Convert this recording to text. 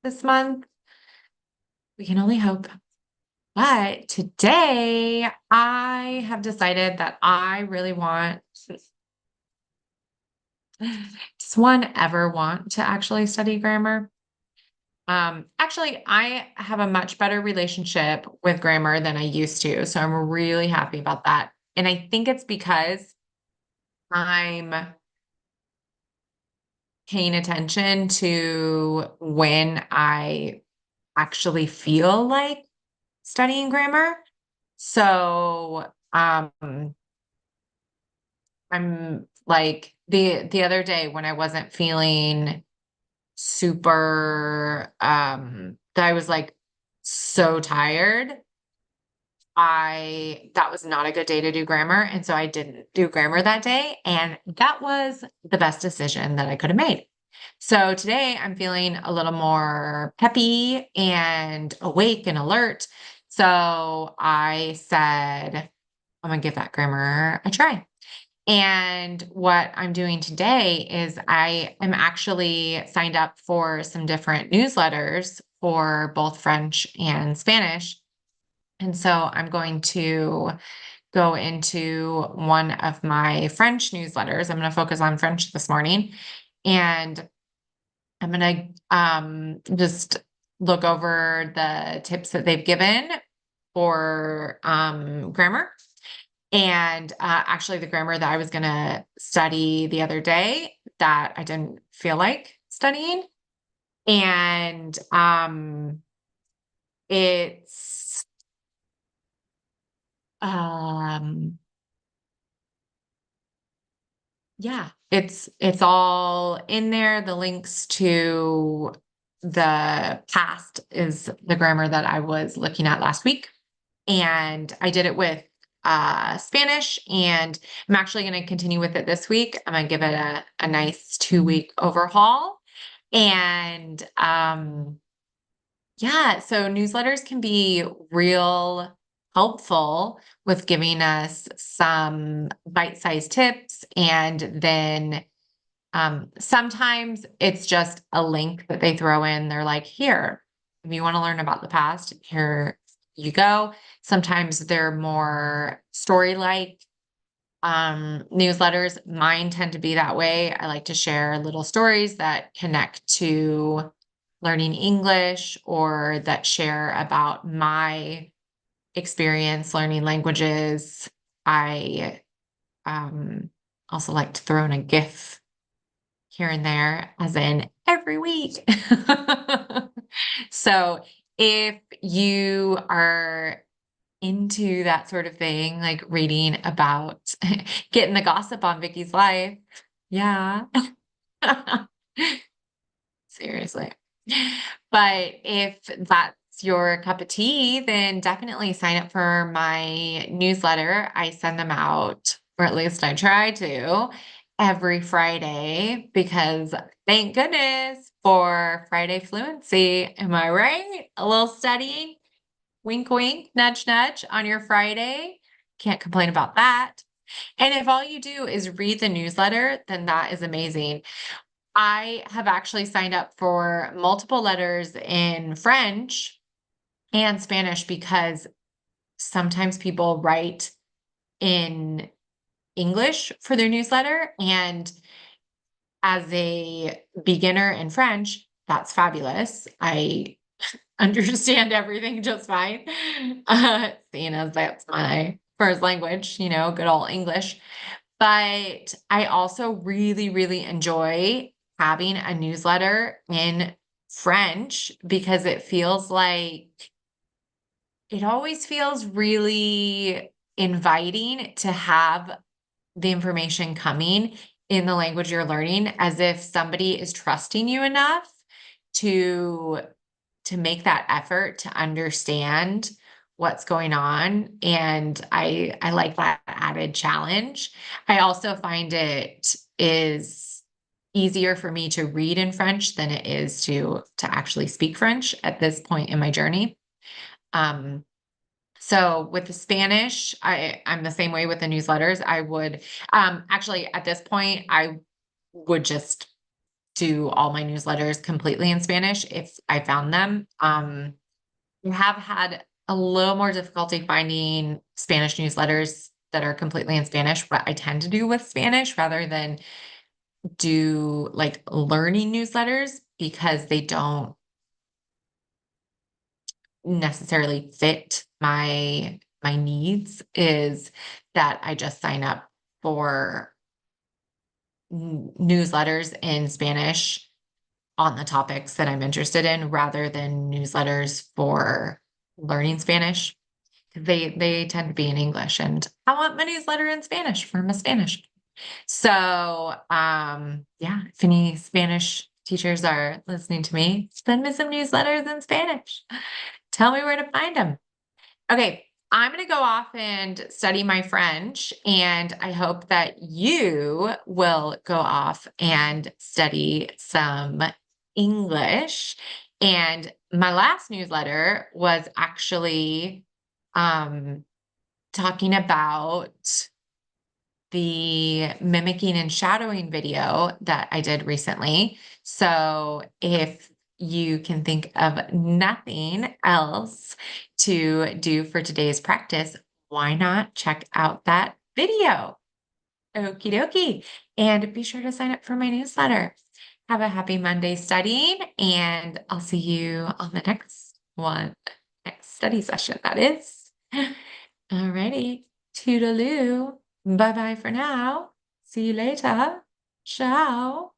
this month. We can only hope. But today I have decided that I really want, does one ever want to actually study grammar? Actually, I have a much better relationship with grammar than I used to. So I'm really happy about that. And I think it's because I'm paying attention to when I actually feel like studying grammar. So, I'm like the other day when I wasn't feeling super that I was like so tired, I that was not a good day to do grammar, and so I didn't do grammar that day, and that was the best decision that I could have made. So today I'm feeling a little more peppy and awake and alert. So I said, I'm gonna give that grammar a try. And what I'm doing today is I am actually signed up for some different newsletters for both French and Spanish. And so I'm going to go into one of my French newsletters. I'm going to focus on French this morning. And I'm going to just look over the tips that they've given for grammar. And actually, the grammar that I was going to study the other day that I didn't feel like studying. And it's, um, yeah, it's all in there. The links to the past is the grammar that I was looking at last week. And I did it with Spanish, and I'm actually going to continue with it this week. I'm going to give it a nice 2 week overhaul. And yeah, so newsletters can be real helpful with giving us some bite-sized tips. And then sometimes it's just a link that they throw in. They're like, here, if you want to learn about the past, here you go. Sometimes they're more story-like newsletters. Mine tend to be that way. I like to share little stories that connect to learning English or that share about my experience learning languages. I also like to throw in a GIF here and there, as in every week. So if you are into that sort of thing, like reading about getting the gossip on Vicky's life, yeah. Seriously. But if that's your cup of tea, then definitely sign up for my newsletter. I send them out, or at least I try to, every Friday because thank goodness for Friday fluency. Am I right? A little studying, wink, wink, nudge, nudge on your Friday. Can't complain about that. And if all you do is read the newsletter, then that is amazing. I have actually signed up for multiple letters in French and Spanish because sometimes people write in English for their newsletter. And as a beginner in French, that's fabulous. I understand everything just fine, seeing as that's my first language, good old English. But I also really, really enjoy having a newsletter in French because it always feels really inviting to have the information coming in the language you're learning, as if somebody is trusting you enough to make that effort to understand what's going on. And I like that added challenge. I also find it is easier for me to read in French than it is to actually speak French at this point in my journey. Um, so with the Spanish, I'm the same way with the newsletters. I would actually at this point I would just do all my newsletters completely in Spanish if I found them. I have had a little more difficulty finding Spanish newsletters that are completely in Spanish, but I tend to do with Spanish rather than do like learning newsletters because they don't necessarily fit my needs, is that I just sign up for newsletters in Spanish on the topics that I'm interested in rather than newsletters for learning Spanish. They tend to be in English, and I want my newsletter in Spanish for my Spanish. So, yeah, if any Spanish teachers are listening to me, send me some newsletters in Spanish. Tell me where to find them. Okay, I'm going to go off and study my French, and I hope that you will go off and study some English. And my last newsletter was actually um, talking about the mimicking and shadowing video that I did recently. So if you can think of nothing else to do for today's practice, why not check out that video? Okie dokie. And be sure to sign up for my newsletter. Have a happy Monday studying, and I'll see you on the next one, next study session, that is. Alrighty. Toodaloo. Bye bye for now. See you later. Ciao.